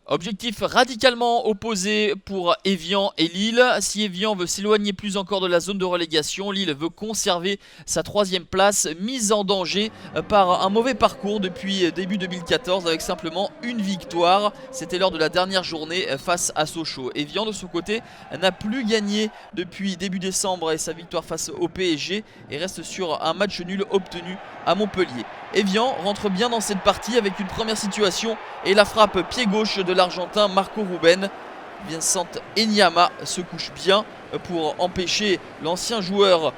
Objectif radicalement opposé pour Evian et Lille. Si Evian veut s'éloigner plus encore de la zone de relégation, Lille veut conserver sa 3ème place, mise en danger par un mauvais parcours depuis début 2014 avec simplement une victoire. C'était lors de la dernière journée face à Sochaux. Evian de son côté n'a plus gagné depuis début décembre et sa victoire face au PSG et reste sur un match nul obtenu à Montpellier. Evian rentre bien dans cette partie avec une première situation et la frappe pied gauche de l'Argentin Marco Ruben. Vincent Enyama se couche bien pour empêcher l'ancien joueur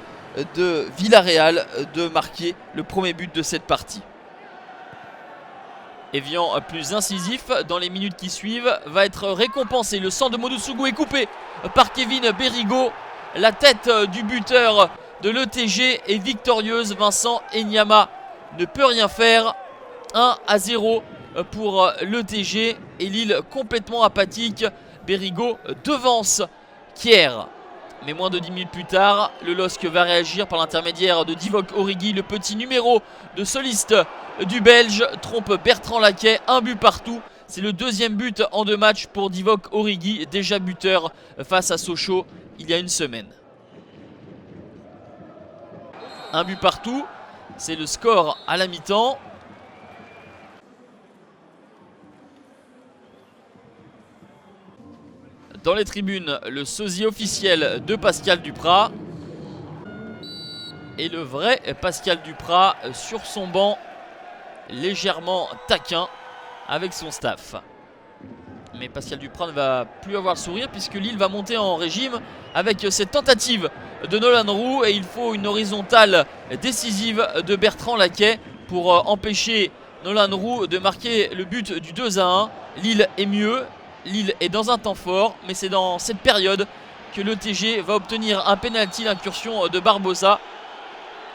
de Villarreal de marquer le premier but de cette partie. Evian plus incisif dans les minutes qui suivent va être récompensé. Le centre de Modusugu est coupé par Kevin Berigo. La tête du buteur de l'ETG est victorieuse. Vincent Enyama ne peut rien faire. 1-0 pour l'ETG et Lille complètement apathique. Berigo devance Kier. Mais moins de 10 minutes plus tard, le LOSC va réagir par l'intermédiaire de Divock Origi. Le petit numéro de soliste du Belge trompe Bertrand Laquet. Un but partout. C'est le 2e but en 2 matchs pour Divock Origi, déjà buteur face à Sochaux il y a une semaine. Un but partout, c'est le score à la mi-temps. Dans les tribunes, le sosie officiel de Pascal Duprat. Et le vrai Pascal Duprat sur son banc, légèrement taquin avec son staff. Mais Pascal Duprat ne va plus avoir le sourire puisque Lille va monter en régime avec cette tentative de Nolan Roux. Et il faut une horizontale décisive de Bertrand Laquet pour empêcher Nolan Roux de marquer le but du 2-1. Lille est mieux. Lille est dans un temps fort, mais c'est dans cette période que l'ETG va obtenir un pénalty. L'incursion de Barbosa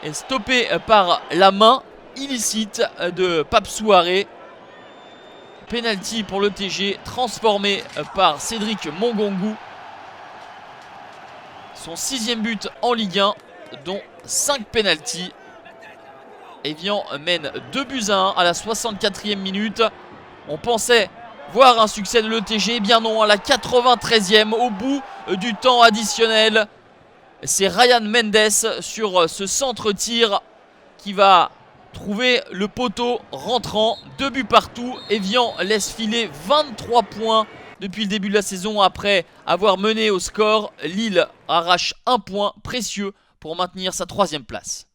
est stoppée par la main illicite de Pape Souaré. Pénalty pour l'ETG transformé par Cédric Mongongu. Son 6e but en Ligue 1, dont 5 pénaltys. Evian mène 2-1 à la 64e minute. On pensait voir un succès de l'ETG, eh bien non, à la 93e, au bout du temps additionnel. C'est Ryan Mendes sur ce centre-tir qui va trouver le poteau rentrant. 2 buts partout. Evian laisse filer 23 points depuis le début de la saison après avoir mené au score. Lille arrache un point précieux pour maintenir sa 3e place.